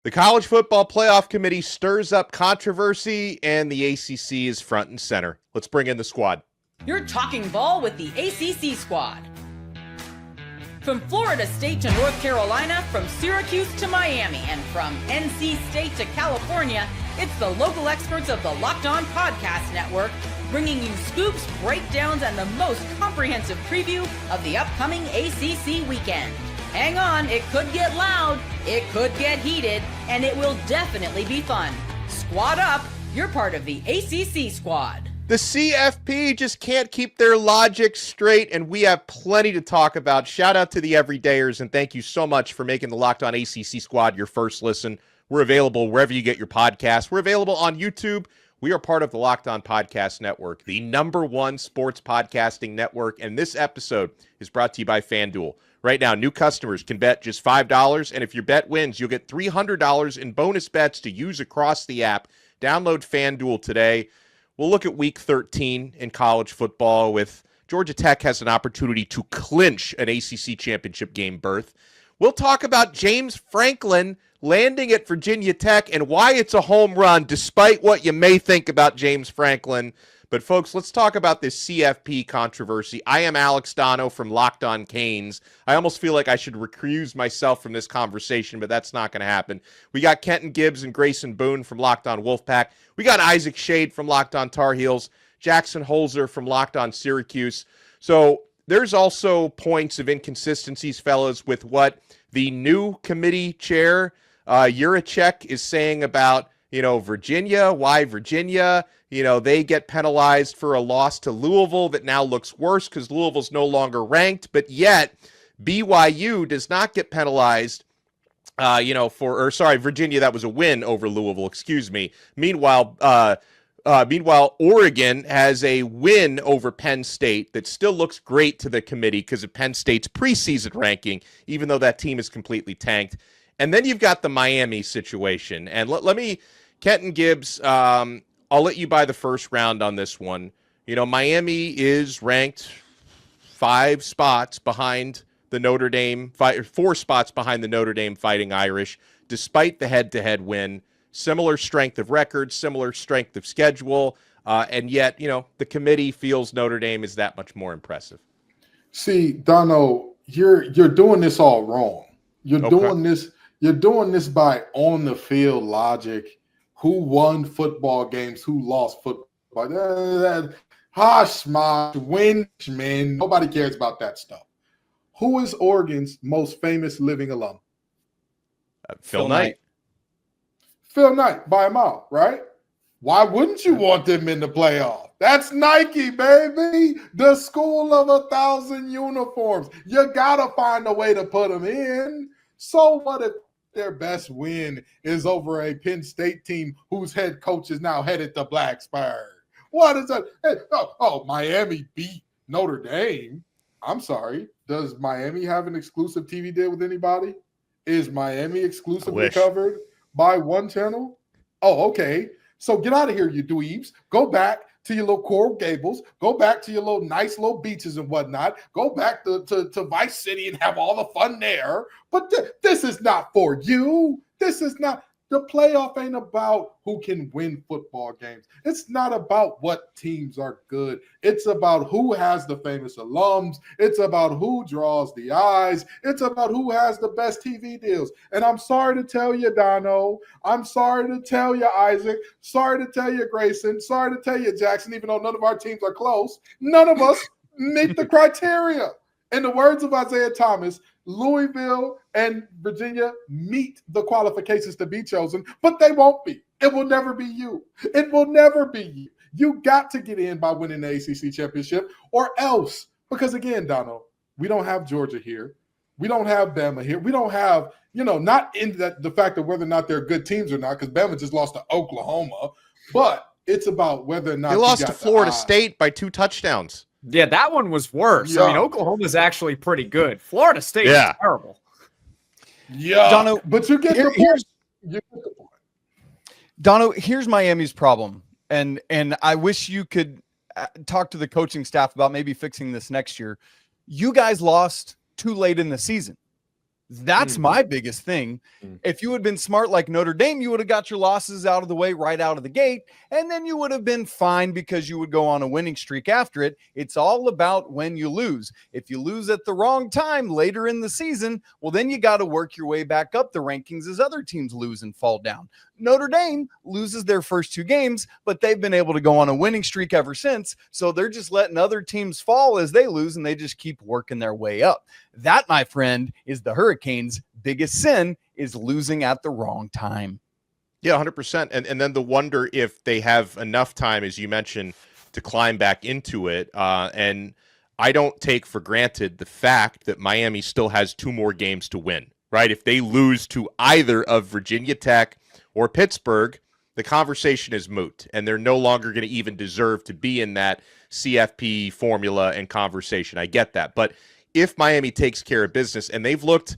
The College Football Playoff Committee stirs up controversy, and the ACC is front and center. Let's bring in the squad. You're talking ball with the ACC Squad. From Florida State to North Carolina, from Syracuse to Miami, and from NC State to California, it's the local experts of the Locked On Podcast Network, bringing you scoops, breakdowns, and the most comprehensive preview of the upcoming ACC weekend. Hang on, it could get loud, it could get heated, and it will definitely be fun. Squad up, you're part of the ACC Squad. The CFP just can't keep their logic straight, and we have plenty to talk about. Shout out to the everydayers, and thank you so much for making the Locked On ACC Squad your first listen. We're available wherever you get your podcasts. We're available on YouTube. We are part of the Locked On Podcast Network, the #1 sports podcasting network, and this episode is brought to you by FanDuel. Right now, new customers can bet just $5, and if your bet wins, you'll get $300 in bonus bets to use across the app. Download FanDuel today. We'll look at Week 13 in college football with Georgia Tech has an opportunity to clinch an ACC Championship Game berth. We'll talk about James Franklin landing at Virginia Tech and why it's a home run, despite what you may think about James Franklin. But, folks, let's talk about this CFP controversy. I am Alex Dono from Locked On Canes. I almost feel like I should recuse myself from this conversation, but that's not going to happen. We got Kenton Gibbs and Grayson Boone from Locked On Wolfpack. We got Isaac Shade from Locked On Tar Heels. Jackson Holzer from Locked On Syracuse. So there's also points of inconsistencies, fellas, with what the new committee chair, Yurachek, is saying about, Virginia. Why Virginia? They get penalized for a loss to Louisville that now looks worse because Louisville's no longer ranked, but yet BYU does not get penalized, Virginia, that was a win over Louisville, excuse me. Meanwhile, Oregon has a win over Penn State that still looks great to the committee because of Penn State's preseason ranking, even though that team is completely tanked. And then you've got the Miami situation. And let me, Kenton Gibbs, I'll let you buy the first round on this one. Miami is ranked 5 spots behind the Notre Dame, 4 spots behind the Notre Dame Fighting Irish, despite the head-to-head win. Similar strength of record, similar strength of schedule, and yet, the committee feels Notre Dame is that much more impressive. See, Dono, you're doing this all wrong. You're doing this by on-the-field logic. Who won football games? Who lost football? Hush, winch, man. Nobody cares about that stuff. Who is Oregon's most famous living alum? Phil Knight. Phil Knight, by a mile, right? Why wouldn't you want them in the playoff? That's Nike, baby. The school of 1,000 uniforms. You got to find a way to put them in. So what if their best win is over a Penn State team whose head coach is now headed to Blacksburg? What is that? Hey, Miami beat Notre Dame. I'm sorry. Does Miami have an exclusive TV deal with anybody? Is Miami exclusively covered by one channel? Oh, okay. So get out of here, you dweebs. Go back to your little Coral Gables. Go back to your little nice little beaches and whatnot. Go back to Vice City and have all the fun there. But this is not for you. This is not. The playoff ain't about who can win football games. It's not about what teams are good. It's about who has the famous alums. It's about who draws the eyes. It's about who has the best TV deals. And I'm sorry to tell you, Dono. I'm sorry to tell you, Isaac. Sorry to tell you, Grayson. Sorry to tell you, Jackson, even though none of our teams are close. None of us meet the criteria. In the words of Isaiah Thomas, Louisville and Virginia meet the qualifications to be chosen, but they won't be. It will never be you. It will never be you. You got to get in by winning the ACC championship or else. Because again, Donald, we don't have Georgia here. We don't have Bama here. We don't have, not in the fact of whether or not they're good teams or not, because Bama just lost to Oklahoma, but it's about whether or not they lost to Florida State by 2 touchdowns. Yeah, that one was worse. Yeah. I mean, Oklahoma's actually pretty good. Florida State is terrible. Yeah, Dono, but you get the point. Dono, here's Miami's problem, and I wish you could talk to the coaching staff about maybe fixing this next year. You guys lost too late in the season. That's my biggest thing. If you had been smart like Notre Dame, you would have got your losses out of the way right out of the gate, and then you would have been fine because you would go on a winning streak after it. It's all about when you lose. If you lose at the wrong time later in the season, well, then you got to work your way back up the rankings as other teams lose and fall down. Notre Dame loses their first 2 games, but they've been able to go on a winning streak ever since. So they're just letting other teams fall as they lose, and they just keep working their way up. That, my friend, is the Hurricanes' biggest sin, is losing at the wrong time. Yeah, 100%. And then the wonder if they have enough time, as you mentioned, to climb back into it. And I don't take for granted the fact that Miami still has 2 more games to win, right? If they lose to either of Virginia Tech or Pittsburgh, the conversation is moot, and they're no longer going to even deserve to be in that CFP formula and conversation. I get that. But if Miami takes care of business, and they've looked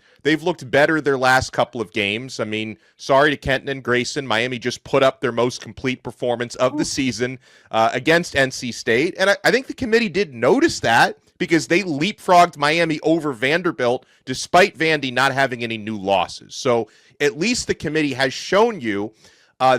better their last couple of games. I mean, sorry to Kenton and Grayson. Miami just put up their most complete performance of the season against NC State. And I think the committee did notice that because they leapfrogged Miami over Vanderbilt despite Vandy not having any new losses. So at least the committee has shown you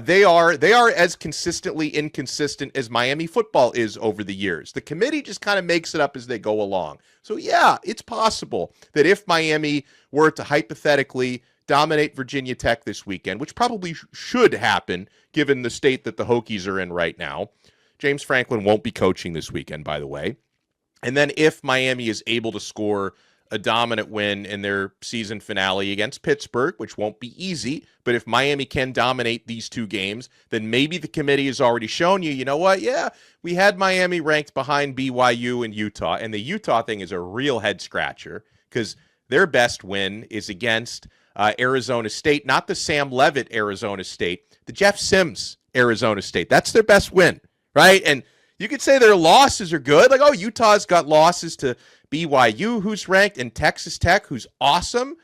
they are as consistently inconsistent as Miami football is over the years. The committee just kind of makes it up as they go along. So yeah, it's possible that if Miami were to hypothetically dominate Virginia Tech this weekend, which probably should happen given the state that the Hokies are in right now. James Franklin won't be coaching this weekend, by the way. And then if Miami is able to score a dominant win in their season finale against Pittsburgh, which won't be easy, but if Miami can dominate these 2 games, then maybe the committee has already shown you know what? Yeah, we had Miami ranked behind BYU and Utah, and the Utah thing is a real head scratcher because their best win is against Arizona State, not the Sam Leavitt Arizona State, the Jeff Sims Arizona State. That's their best win, right? And you could say their losses are good. Like, oh, Utah's got losses to BYU, who's ranked, and Texas Tech, who's awesome.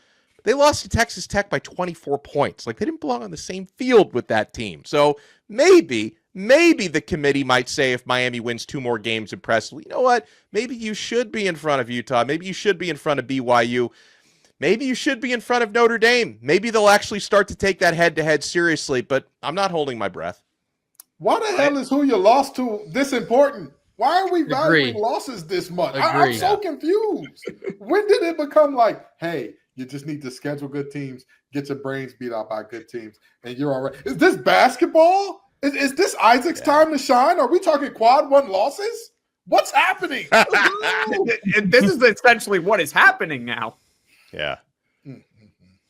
They lost to Texas Tech by 24 points. Like, they didn't belong on the same field with that team. So maybe the committee might say if Miami wins 2 more games impressively, you know what? Maybe you should be in front of Utah. Maybe you should be in front of BYU. Maybe you should be in front of Notre Dame. Maybe they'll actually start to take that head-to-head seriously, but I'm not holding my breath. Why the hell is who you lost to this important? Why are we valuing losses this much? I'm so confused. When did it become like, hey, you just need to schedule good teams, get your brains beat out by good teams, and you're all right? Is this basketball? Is this Isaac's time to shine? Are we talking quad 1 losses? What's happening? And this is essentially what is happening now. Yeah.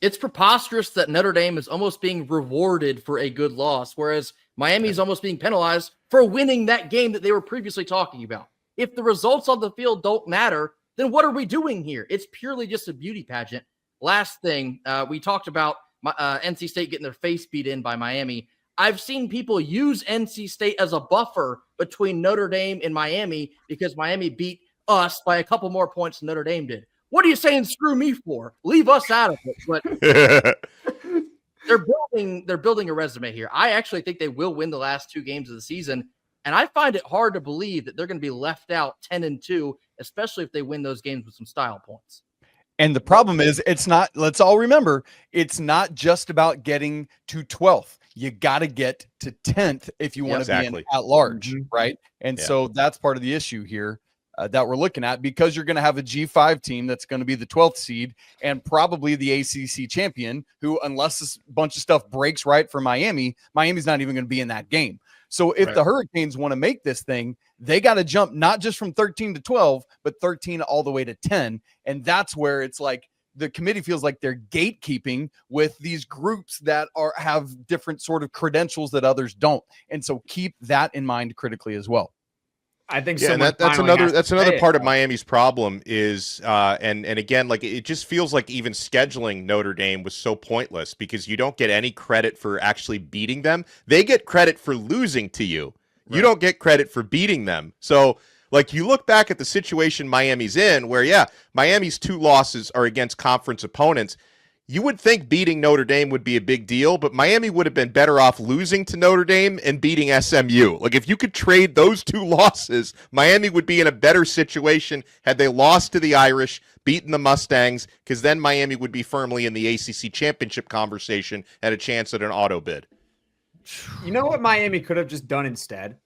It's preposterous that Notre Dame is almost being rewarded for a good loss, whereas Miami is almost being penalized for winning that game that they were previously talking about. If the results on the field don't matter, then what are we doing here? It's purely just a beauty pageant. Last thing, we talked about NC State getting their face beat in by Miami. I've seen people use NC State as a buffer between Notre Dame and Miami because Miami beat us by a couple more points than Notre Dame did. What are you saying screw me for? Leave us out of it. But they're building a resume here. I actually think they will win the last 2 games of the season, and I find it hard to believe that they're going to be left out 10-2, especially if they win those games with some style points. And the problem is, it's not, let's all remember, it's not just about getting to 12th. You got to get to 10th if you want to be in at large, right? And so that's part of the issue here that we're looking at, because you're going to have a G5 team that's going to be the 12th seed and probably the ACC champion, who, unless this bunch of stuff breaks right for Miami's not even going to be in that game. So if the Hurricanes want to make this thing, they got to jump not just from 13 to 12, but 13 all the way to 10. And that's where it's like the committee feels like they're gatekeeping with these groups that have different sort of credentials that others don't. And so keep that in mind critically as well. I think and that's another part of Miami's problem is and again, like, it just feels like even scheduling Notre Dame was so pointless because you don't get any credit for actually beating them. They get credit for losing to you. Right. You don't get credit for beating them. So, like, you look back at the situation Miami's in where, Miami's 2 losses are against conference opponents. You would think beating Notre Dame would be a big deal, but Miami would have been better off losing to Notre Dame and beating SMU. Like, if you could trade those 2 losses, Miami would be in a better situation had they lost to the Irish, beaten the Mustangs, because then Miami would be firmly in the ACC Championship conversation and a chance at an auto bid. You know what Miami could have just done instead?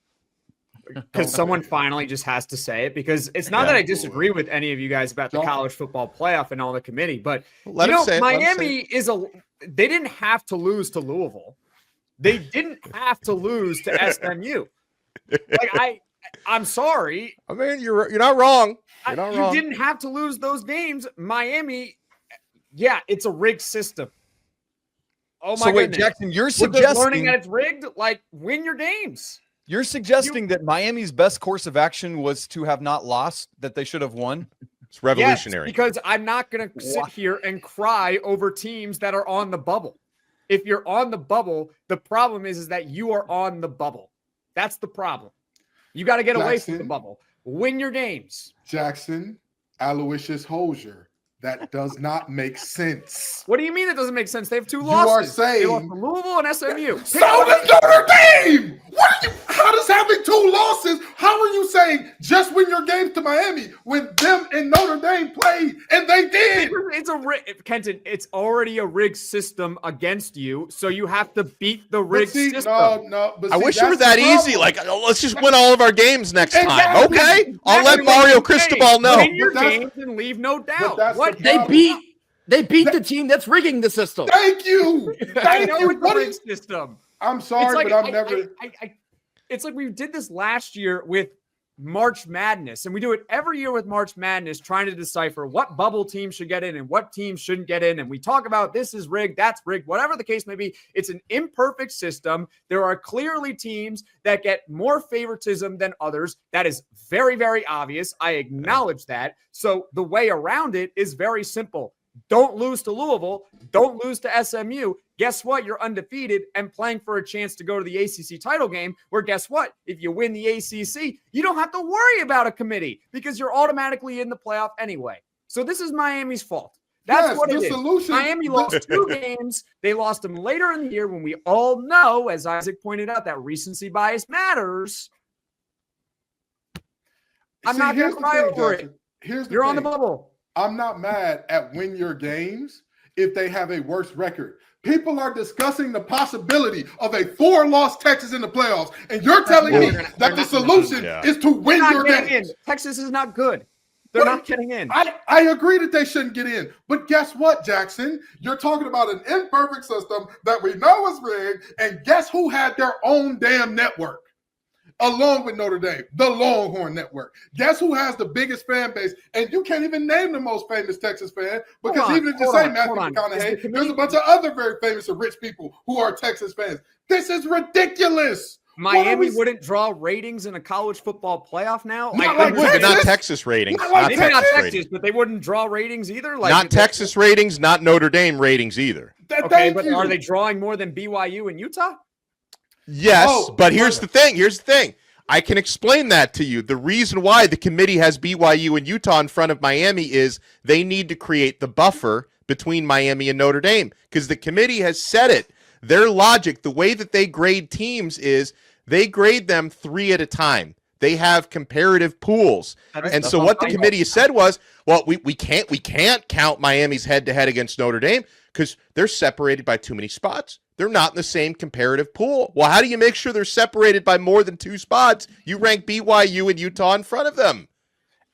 Because someone finally just has to say it, because it's not that I disagree with any of you guys about the college football playoff and all the committee, but Miami they didn't have to lose to Louisville. They didn't have to lose to SMU. I'm sorry. I mean, you're not wrong. You're not wrong. You didn't have to lose those games. Miami, yeah, it's a rigged system. Oh my goodness. Jackson, you're suggesting learning that it's rigged, win your games. You're suggesting that Miami's best course of action was to have not lost, that they should have won? It's revolutionary. Yes, because I'm not going to sit here and cry over teams that are on the bubble. If you're on the bubble, the problem is that you are on the bubble. That's the problem. You got to get away from the bubble. Win your games. Jackson, Aloysius Hosier. That does not make sense. What do you mean it doesn't make sense? They have 2 losses. You are saying they lost to Louisville and SMU. So does Notre Dame. How does having 2 losses? How are you saying just win your games to Miami when them and Notre Dame played and they did? Kenton, it's already a rigged system against you, so you have to beat the rigged system. I wish it were that easy. Let's just win all of our games next time. Okay, I'll let Mario Cristobal know. Win your games and leave no doubt. What they beat the team that's rigging the system. Thank you. Thank you. The rigged system. I'm sorry, but I've never. It's like we did this last year with March Madness, and we do it every year with March Madness, trying to decipher what bubble teams should get in and what teams shouldn't get in. And we talk about this is rigged, that's rigged, whatever the case may be. It's an imperfect system. There are clearly teams that get more favoritism than others. That is very, very obvious. I acknowledge that. So the way around it is very simple. Don't lose to Louisville. Don't lose to SMU. Guess what? You're undefeated and playing for a chance to go to the ACC title game, where guess what? If you win the ACC, you don't have to worry about a committee because you're automatically in the playoff anyway. So this is Miami's fault. That's what it is. Miami lost 2 games. They lost them later in the year when we all know, as Isaac pointed out, that recency bias matters. I'm not going to cry over it. You're on the bubble. I'm not mad at win your games if they have a worse record. People are discussing the possibility of a 4-loss Texas in the playoffs, and you're telling me that the solution is to win your games. Texas is not good. They're not getting in. I agree that they shouldn't get in. But guess what, Jackson? You're talking about an imperfect system that we know is rigged, and guess who had their own damn network? Along with Notre Dame, the Longhorn Network. Guess who has the biggest fan base? And you can't even name the most famous Texas fan, because even if you say Matthew McConaughey, there's a bunch of other very famous and rich people who are Texas fans. This is ridiculous. Miami wouldn't draw ratings in a college football playoff now. Not Texas ratings. Maybe not Texas, but they wouldn't draw ratings either. Not Texas ratings, not Notre Dame ratings either. Okay, but are they drawing more than BYU and Utah? Yes, but here's the thing. I can explain that to you. The reason why the committee has BYU and Utah in front of Miami is they need to create the buffer between Miami and Notre Dame, because the committee has said it. Their logic, the way that they grade teams is they grade them 3 at a time. They have comparative pools. And so what the committee said was, well, we can't count Miami's head-to-head against Notre Dame because they're separated by too many spots. They're not in the same comparative pool. Well, how do you make sure they're separated by more than 2 spots? You rank BYU and Utah in front of them.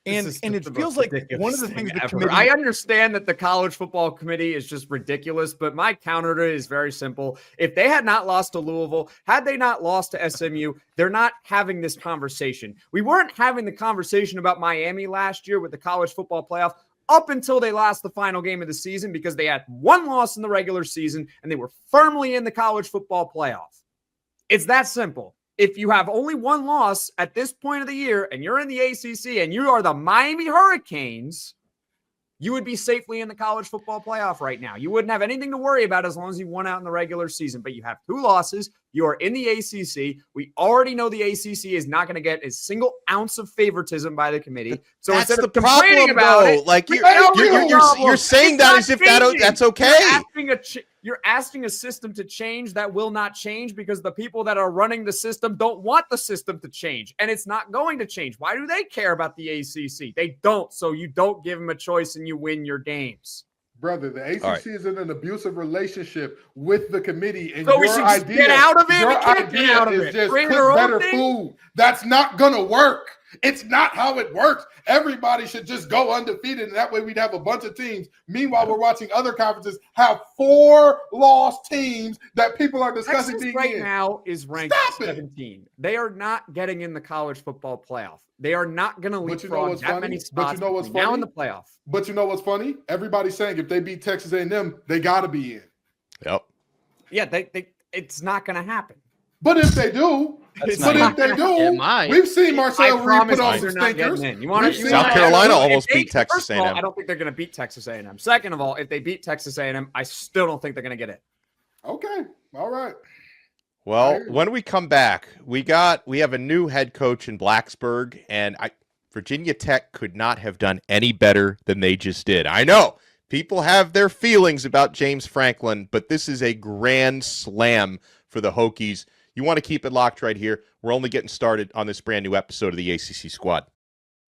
And it feels like one of the things the committee... I understand that the college football committee is just ridiculous, but my counter to it is very simple. If they had not lost to Louisville, had they not lost to SMU, they're not having this conversation. We weren't having the conversation about Miami last year with the college football playoff up until they lost the final game of the season, because they had 1 loss in the regular season and they were firmly in the college football playoff. It's that simple. If you have only 1 loss at this point of the year and you're in the ACC and you are the Miami Hurricanes, you would be safely in the college football playoff right now. You wouldn't have anything to worry about as long as you won out in the regular season. But you have 2 losses, You are in the ACC. We already know the ACC is not going to get a single ounce of favoritism by the committee. So that's instead the of complaining problem, about though. it, Like you're saying that as if that's okay. You're asking a system to change that will not change because the people that are running the system don't want the system to change, and it's not going to change. Why do they care about the ACC? They don't. So you don't give them a choice and you win your games. Brother, the ACC is in an abusive relationship with the committee, and so we should just get out of it. Your idea is just cook better food. That's not gonna work. It's not how it works. Everybody should just go undefeated, and that way we'd have a bunch of teams. Meanwhile, we're watching other conferences have 4 lost teams that people are discussing Texas being right in. now is ranked 17. They are not getting in the college football playoff. They are not going to leapfrog that many spots now in the playoff. But you know what's funny? Everybody's saying if they beat Texas A&M, they got to be in. Yep. Yeah, it's not going to happen. But if they do, we've seen Marcel Reed put on some stinkers. South Carolina almost beat Texas A&M. I don't think they're going to beat Texas A&M. Second of all, if they beat Texas A&M, I still don't think they're going to get it. Okay. All right. Well, when we come back, we have a new head coach in Blacksburg, and Virginia Tech could not have done any better than they just did. I know people have their feelings about James Franklin, but this is a grand slam for the Hokies. You want to keep it locked right here. We're only getting started on this brand new episode of the ACC Squad.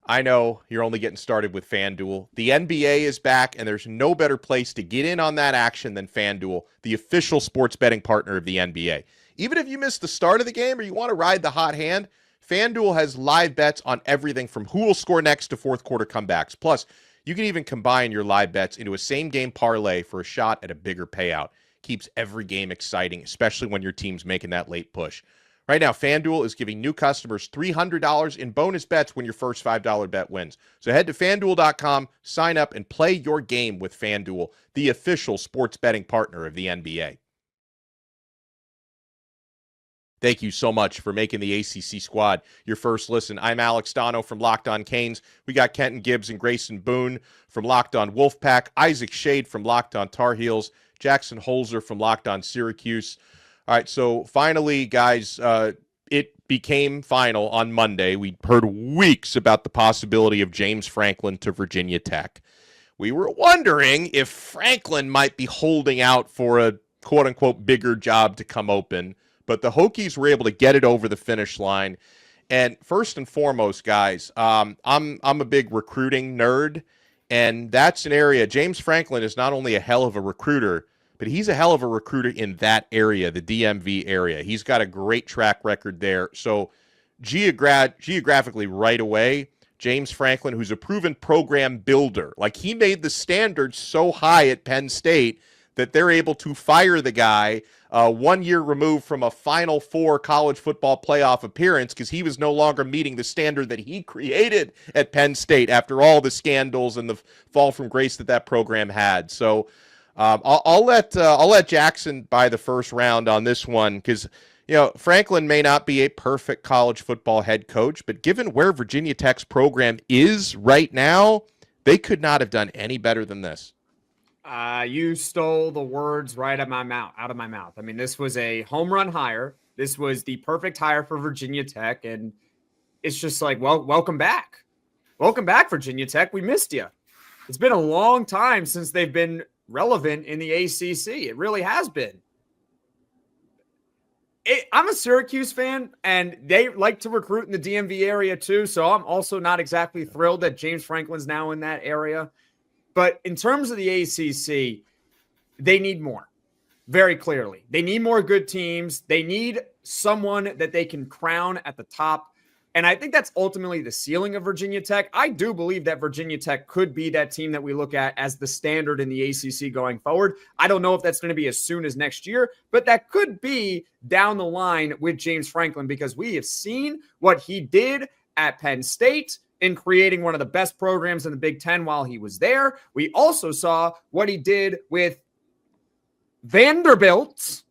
I know you're only getting started with FanDuel. The NBA is back, and there's no better place to get in on that action than FanDuel, the official sports betting partner of the NBA. Even if you missed the start of the game or you want to ride the hot hand, FanDuel has live bets on everything from who will score next to fourth quarter comebacks. Plus, you can even combine your live bets into a same-game parlay for a shot at a bigger payout. Keeps every game exciting, especially when your team's making that late push. Right now, FanDuel is giving new customers $300 in bonus bets when your first $5 bet wins. So head to FanDuel.com, sign up, and play your game with FanDuel, the official sports betting partner of the NBA. Thank you so much for making the ACC Squad your first listen. I'm Alex Dono from Locked On Canes. We got Kenton Gibbs and Grayson Boone from Locked On Wolfpack, Isaac Shade from Locked On Tar Heels, Jackson Holzer from Locked On Syracuse. All right, so finally, guys, it became final on Monday. We heard weeks about the possibility of James Franklin to Virginia Tech. We were wondering if Franklin might be holding out for a quote-unquote bigger job to come open, but the Hokies were able to get it over the finish line. And first and foremost, guys, I'm a big recruiting nerd, and that's an area. James Franklin is not only a hell of a recruiter, but he's a hell of a recruiter in that area, the DMV area. He's got a great track record there. So geographically right away, James Franklin, who's a proven program builder, like he made the standards so high at Penn State that they're able to fire the guy 1 year removed from a Final Four college football playoff appearance because he was no longer meeting the standard that he created at Penn State after all the scandals and the fall from grace that program had. So I'll let Jackson buy the first round on this one because, you know, Franklin may not be a perfect college football head coach, but given where Virginia Tech's program is right now, they could not have done any better than this. You stole the words right out of my mouth. I mean, this was a home run hire. This was the perfect hire for Virginia Tech, and it's just like, well, welcome back. Welcome back, Virginia Tech. We missed you. It's been a long time since they've been relevant in the ACC. It really has been. I'm a Syracuse fan, and they like to recruit in the DMV area too, so I'm also not exactly thrilled that James Franklin's now in that area. But in terms of the ACC, they need more, very clearly. They need more good teams. They need someone that they can crown at the top. And I think that's ultimately the ceiling of Virginia Tech. I do believe that Virginia Tech could be that team that we look at as the standard in the ACC going forward. I don't know if that's going to be as soon as next year, but that could be down the line with James Franklin because we have seen what he did at Penn State in creating one of the best programs in the Big Ten while he was there. We also saw what he did with Vanderbilt,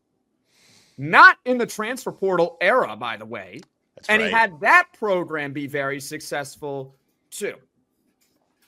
not in the transfer portal era, by the way. That's and right. He had that program be very successful too.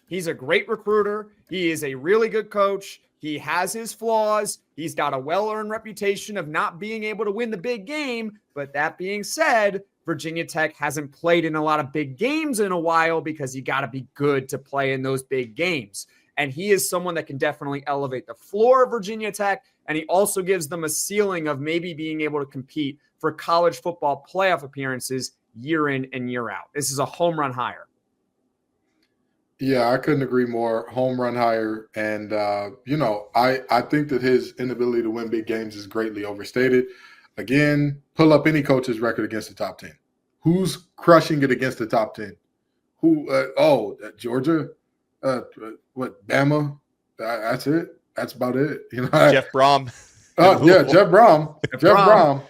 He's a great recruiter. He is a really good coach. He has his flaws. He's got a well-earned reputation of not being able to win the big game. But that being said, Virginia Tech hasn't played in a lot of big games in a while because you got to be good to play in those big games. And he is someone that can definitely elevate the floor of Virginia Tech. And he also gives them a ceiling of maybe being able to compete for college football playoff appearances year in and year out. This is a home run hire. Yeah, I couldn't agree more. Home run hire. And, I think that his inability to win big games is greatly overstated. Again, pull up any coach's record against the top 10. Who's crushing it against the top 10? Georgia? Bama? That's it. That's about it. Jeff Brom. Jeff Brom. Jeff Brom.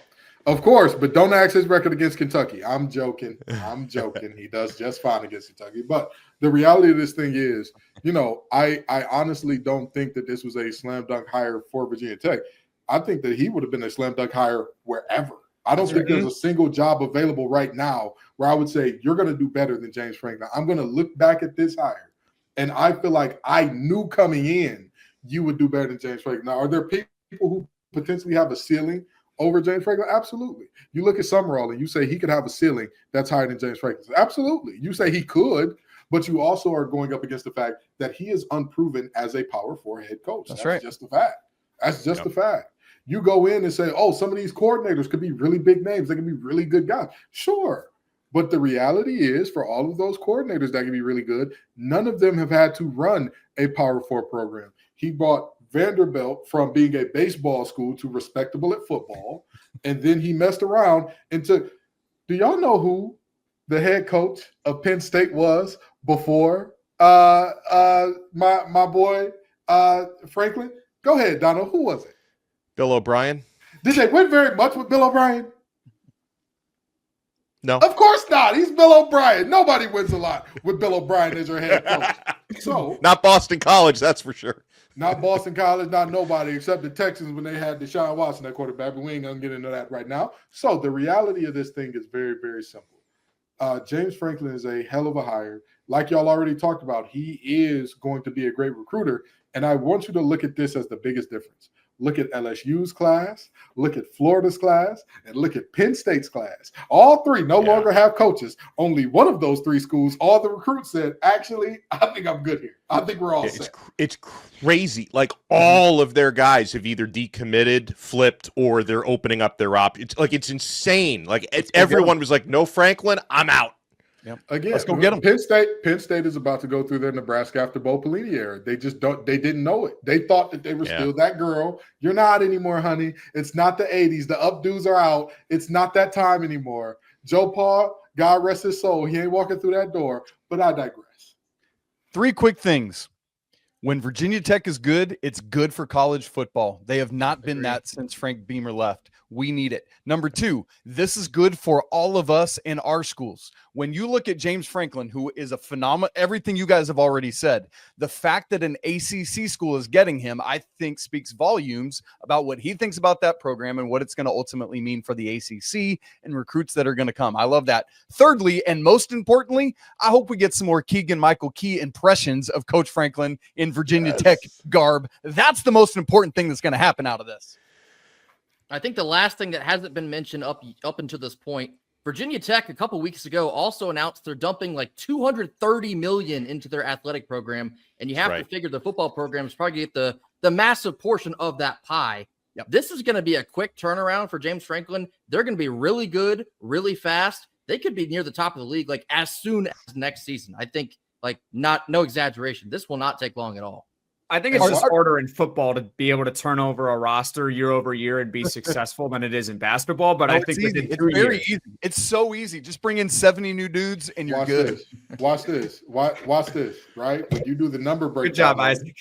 Of course, but don't ask his record against Kentucky. I'm joking. He does just fine against Kentucky. But the reality of this thing is, I honestly don't think that this was a slam dunk hire for Virginia Tech. I think that he would have been a slam dunk hire wherever. I don't think there's a single job available right now where I would say you're going to do better than James Franklin. I'm going to look back at this hire, and I feel like I knew coming in you would do better than James Franklin. Now, are there people who potentially have a ceiling over James Franklin? Absolutely. You look at Summerall and you say he could have a ceiling that's higher than James Franklin. Absolutely. You say he could, but you also are going up against the fact that he is unproven as a Power 4 head coach. That's right. Just a fact. That's just a fact. You go in and say, some of these coordinators could be really big names. They can be really good guys. Sure. But the reality is, for all of those coordinators that can be really good, none of them have had to run a Power 4 program. He brought Vanderbilt from being a baseball school to respectable at football, and then he messed around and took. Do y'all know who the head coach of Penn State was before my boy Franklin? Go ahead, Donald. Who was it? Bill O'Brien. Did they win very much with Bill O'Brien? No. Of course not. He's Bill O'Brien. Nobody wins a lot with Bill O'Brien as your head coach. So not Boston College, that's for sure. Not Boston College, not nobody except the Texans when they had Deshaun Watson at quarterback, but we ain't going to get into that right now. So the reality of this thing is very, very simple. James Franklin is a hell of a hire. Like y'all already talked about, he is going to be a great recruiter. And I want you to look at this as the biggest difference. Look at LSU's class, look at Florida's class, and look at Penn State's class. All three no longer have coaches. Only one of those three schools, all the recruits said, actually, I think I'm good here. I think we're all set. It's crazy. Like all of their guys have either decommitted, flipped, or they're opening up their it's insane. Like everyone was like, no Franklin, I'm out. Yep. Again, let's go get them. Penn State is about to go through their Nebraska after Bo Pelini era. They just they didn't know it. They thought that they were still that girl. You're not anymore, honey. It's not the 80s. The updos are out. It's not that time anymore. Joe Paul, God rest his soul. He ain't walking through that door, but I digress. 3 quick things. When Virginia Tech is good, it's good for college football. They have not been that since Frank Beamer left. We need it. Number 2, this is good for all of us in our schools. When you look at James Franklin, who is a phenomenal, everything you guys have already said, the fact that an ACC school is getting him, I think speaks volumes about what he thinks about that program and what it's going to ultimately mean for the ACC and recruits that are going to come. I love that. Thirdly, and most importantly, I hope we get some more Keegan-Michael Key impressions of Coach Franklin in Virginia Tech garb. That's the most important thing that's going to happen out of this. I think the last thing that hasn't been mentioned up until this point, Virginia Tech a couple weeks ago also announced they're dumping like $230 million into their athletic program, and you have to figure the football program is probably get the massive portion of that pie. Yep. This is going to be a quick turnaround for James Franklin. They're going to be really good, really fast. They could be near the top of the league like as soon as next season. I think no exaggeration. This will not take long at all. I think it's just harder in football to be able to turn over a roster year over year and be successful than it is in basketball. But I think it's very easy. It's so easy. Just bring in 70 new dudes and you're good. Watch this. Right? When you do the number breakdown. Good job, Isaac.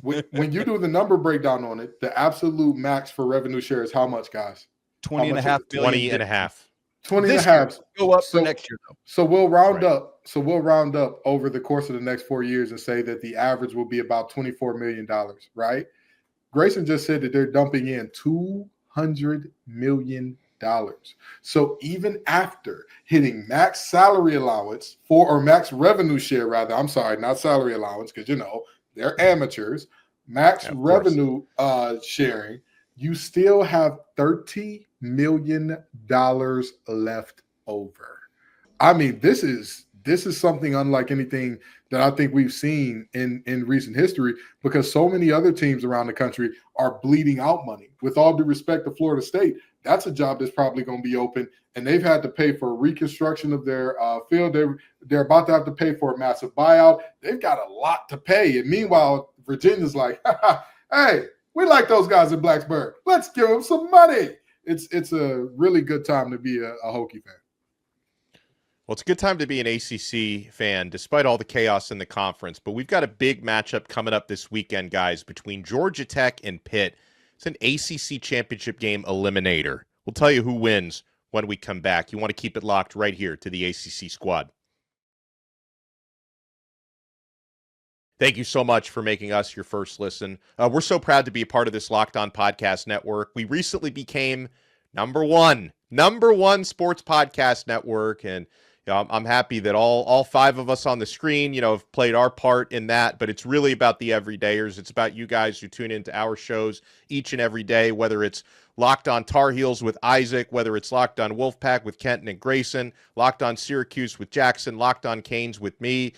When you do the number breakdown on it, the absolute max for revenue share is how much, guys? 20 and a half billion. 20 and a half. 20 and a half. Go up for next year, though. So we'll round up. So we'll round up over the course of the next 4 years and say that the average will be about $24 million, right? Grayson just said that they're dumping in $200 million. So even after hitting max salary allowance or max revenue share, rather, I'm sorry, not salary allowance, because they're amateurs. max revenue sharing, you still have $30 million left over. I mean, this is something unlike anything that I think we've seen in recent history, because so many other teams around the country are bleeding out money. With all due respect to Florida State, that's a job that's probably going to be open, and they've had to pay for reconstruction of their field. They're about to have to pay for a massive buyout. They've got a lot to pay, and meanwhile, Virginia's like, hey, we like those guys in Blacksburg. Let's give them some money. It's a really good time to be a Hokie fan. Well, it's a good time to be an ACC fan, despite all the chaos in the conference. But we've got a big matchup coming up this weekend, guys, between Georgia Tech and Pitt. It's an ACC Championship Game eliminator. We'll tell you who wins when we come back. You want to keep it locked right here to the ACC Squad. Thank you so much for making us your first listen. We're so proud to be a part of this Locked On Podcast Network. We recently became number one sports podcast network, and I'm happy that all five of us on the screen, have played our part in that, but it's really about the everydayers. It's about you guys who tune into our shows each and every day, whether it's Locked On Tar Heels with Isaac, whether it's Locked On Wolfpack with Kenton and Grayson, Locked On Syracuse with Jackson, Locked On Canes with me.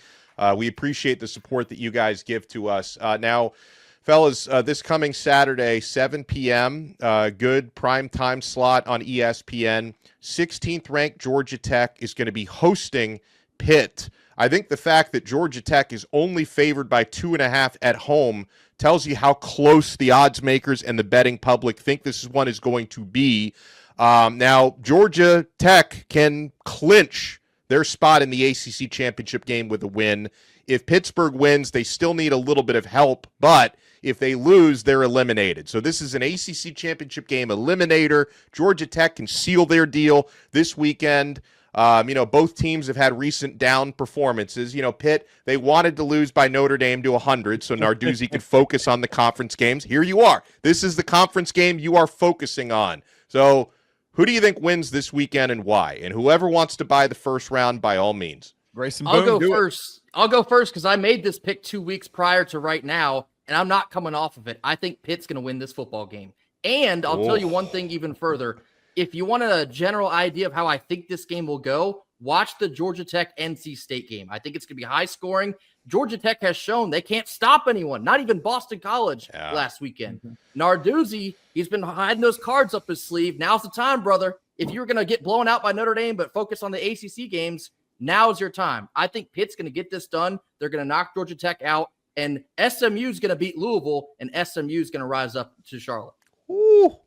We appreciate the support that you guys give to us. Now, fellas, this coming Saturday, 7 p.m., good prime time slot on ESPN. 16th ranked Georgia Tech is going to be hosting Pitt. I think the fact that Georgia Tech is only favored by 2.5 at home tells you how close the odds makers and the betting public think this one is going to be. Now, Georgia Tech can clinch their spot in the ACC Championship Game with a win. If Pittsburgh wins, they still need a little bit of help, but if they lose, they're eliminated. So this is an ACC Championship Game eliminator. Georgia Tech can seal their deal this weekend. Both teams have had recent down performances. Pitt, they wanted to lose by Notre Dame to 100 so Narduzzi could focus on the conference games. Here you are. This is the conference game you are focusing on. So who do you think wins this weekend and why? And whoever wants to buy the first round, by all means. Grayson, I'll go first. I'll go first because I made this pick 2 weeks prior to right now, and I'm not coming off of it. I think Pitt's going to win this football game. And I'll tell you one thing even further. If you want a general idea of how I think this game will go, watch the Georgia Tech NC State game. I think it's going to be high scoring. Georgia Tech has shown they can't stop anyone, not even Boston College last weekend. Narduzzi, he's been hiding those cards up his sleeve. Now's the time, brother. If you're going to get blown out by Notre Dame but focus on the ACC games, now's your time. I think Pitt's going to get this done. They're going to knock Georgia Tech out, and SMU's going to beat Louisville, and SMU's going to rise up to Charlotte. Ooh.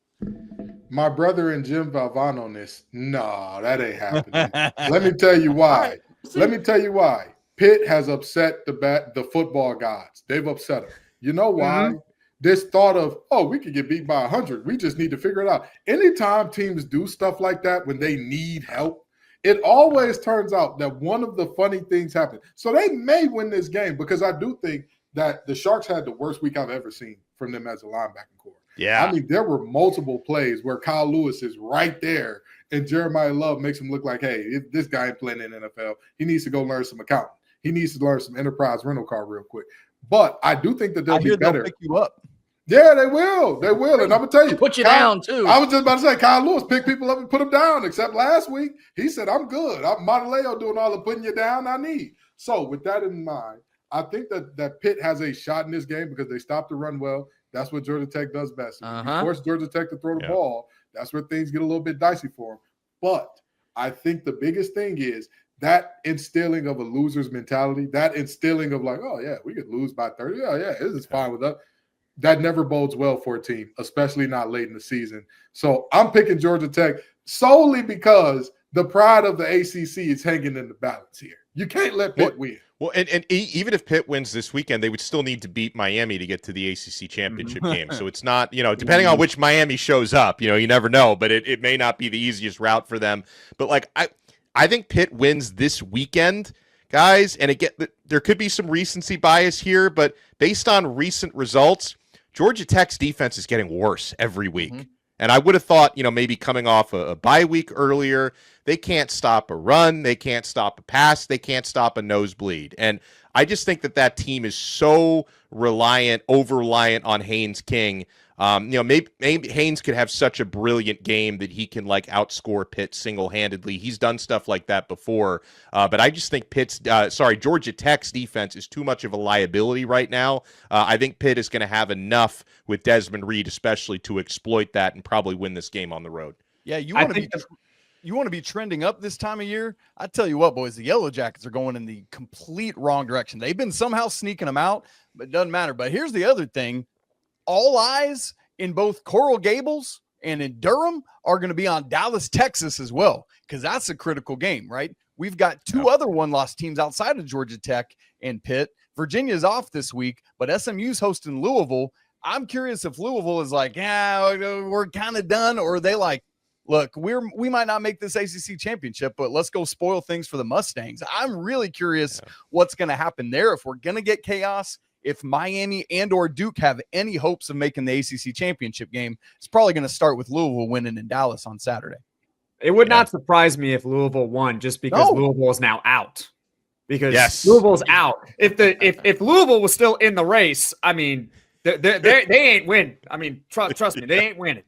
My brother and Jim Valvano on this. No, that ain't happening. Let me tell you why. Let me tell you why. Pitt has upset the football gods. They've upset them. You know why? This thought of, we could get beat by 100. We just need to figure it out. Anytime teams do stuff like that when they need help, it always turns out that one of the funny things happens. So they may win this game because I do think that the Sharks had the worst week I've ever seen from them as a linebacking core. Yeah. I mean, there were multiple plays where Kyle Lewis is right there and Jeremiah Love makes him look like, hey, this guy ain't playing in the NFL. He needs to go learn some accounting. He needs to learn some enterprise rental car real quick. But I do think that they'll be better. They'll pick you up. Yeah, they will. They will. And I'm going to tell you. Put you down, too. I was just about to say, Kyle Lewis picked people up and put them down, except last week. He said, I'm good. I'm Montaleo doing all the putting you down I need. So with that in mind, I think that Pitt has a shot in this game because they stopped the run well. That's what Georgia Tech does best. If you force Georgia Tech to throw the ball, that's where things get a little bit dicey for them. But I think the biggest thing is that instilling of a loser's mentality, that instilling of like, we could lose by 30. This is fine with us. That never bodes well for a team, especially not late in the season. So I'm picking Georgia Tech solely because the pride of the ACC is hanging in the balance here. You can't let Pitt win. Well, and even if Pitt wins this weekend, they would still need to beat Miami to get to the ACC Championship game. So it's not, depending on which Miami shows up, you never know, but it may not be the easiest route for them. But I think Pitt wins this weekend, guys, and there could be some recency bias here, but based on recent results, Georgia Tech's defense is getting worse every week. And I would have thought, maybe coming off a bye week earlier, they can't stop a run, they can't stop a pass, they can't stop a nosebleed. And I just think that team is so over-reliant on Haynes King. Maybe Haynes could have such a brilliant game that he can outscore Pitt single-handedly. He's done stuff like that before, but I just think Georgia Tech's defense is too much of a liability right now. I think Pitt is going to have enough with Desmond Reed, especially, to exploit that and probably win this game on the road. Yeah, you want to be trending up this time of year? I tell you what, boys, the Yellow Jackets are going in the complete wrong direction. They've been somehow sneaking them out, but it doesn't matter. But here's the other thing. All eyes in both Coral Gables and in Durham are going to be on Dallas, Texas as well, because that's a critical game, right? We've got two other one-loss teams outside of Georgia Tech and Pitt. Virginia's off this week, but SMU's hosting Louisville. I'm curious if Louisville is we're kind of done, or are they look, we might not make this ACC championship, but let's go spoil things for the Mustangs. I'm really curious what's going to happen there. If we're going to get chaos, if Miami and or Duke have any hopes of making the ACC championship game, it's probably going to start with Louisville winning in Dallas on Saturday. It would not surprise me if Louisville won, just because Louisville is now out. Because Louisville's out. If Louisville was still in the race, I mean, they ain't win. I mean, trust me, they ain't winning.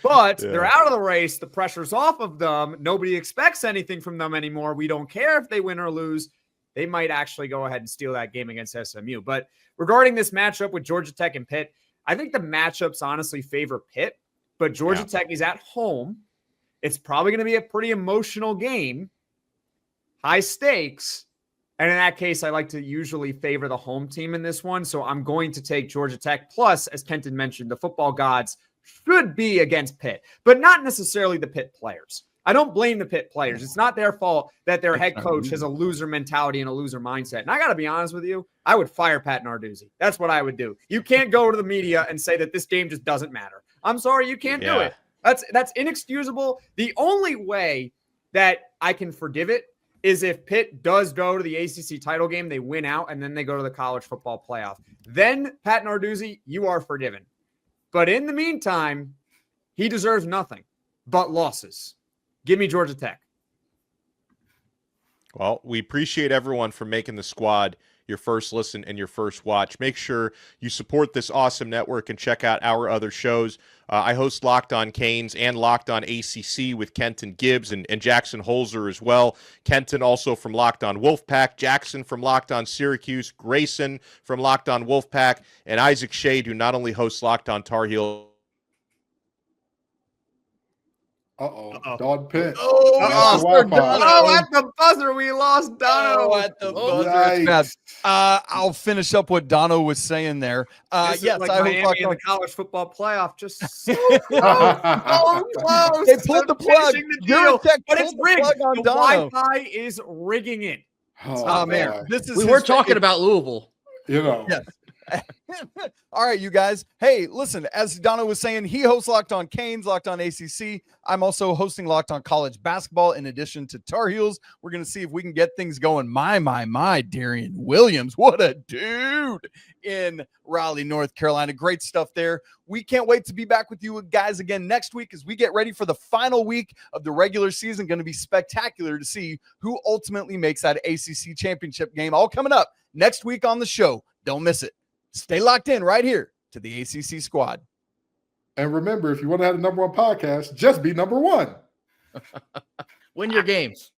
But they're out of the race. The pressure's off of them. Nobody expects anything from them anymore. We don't care if they win or lose. They might actually go ahead and steal that game against SMU. But regarding this matchup with Georgia Tech and Pitt, I think the matchups honestly favor Pitt. But Georgia Tech is at home. It's probably going to be a pretty emotional game. High stakes. And in that case, I like to usually favor the home team in this one. So I'm going to take Georgia Tech. Plus, as Kenton mentioned, the football gods should be against Pitt, but not necessarily the Pitt players. I don't blame the Pitt players. It's not their fault that their head coach has a loser mentality and a loser mindset. And I got to be honest with you, I would fire Pat Narduzzi. That's what I would do. You can't go to the media and say that this game just doesn't matter. I'm sorry, you can't do it. That's inexcusable. The only way that I can forgive it is if Pitt does go to the ACC title game, they win out, and then they go to the college football playoff. Then, Pat Narduzzi, you are forgiven. But in the meantime, he deserves nothing but losses. Give me Georgia Tech. Well, we appreciate everyone for making the squad your first listen and your first watch. Make sure you support this awesome network and check out our other shows. I host Locked On Canes and Locked On ACC with Kenton Gibbs and Jackson Holzer as well. Kenton also from Locked On Wolfpack, Jackson from Locked On Syracuse, Grayson from Locked On Wolfpack, and Isaac Shade, who not only hosts Locked On Tar Heel. Don Pitt. At the buzzer, we lost Dono. At the buzzer. I'll finish up what Dono was saying there. Yes, I hope in the college football playoff. Just so close, so close. They pulled the plug. But it's rigged. The Wi-Fi is rigging it. Oh man, we were talking about Louisville. Yes. All right, you guys. Hey, listen, as Dono was saying, he hosts Locked On Canes, Locked On ACC. I'm also hosting Locked On College Basketball in addition to Tar Heels. We're going to see if we can get things going. My, Darian Williams. What a dude in Raleigh, North Carolina. Great stuff there. We can't wait to be back with you guys again next week as we get ready for the final week of the regular season. Going to be spectacular to see who ultimately makes that ACC championship game. All coming up next week on the show. Don't miss it. Stay locked in right here to the ACC Squad. And remember, if you want to have the #1 podcast, just be #1. Win your games.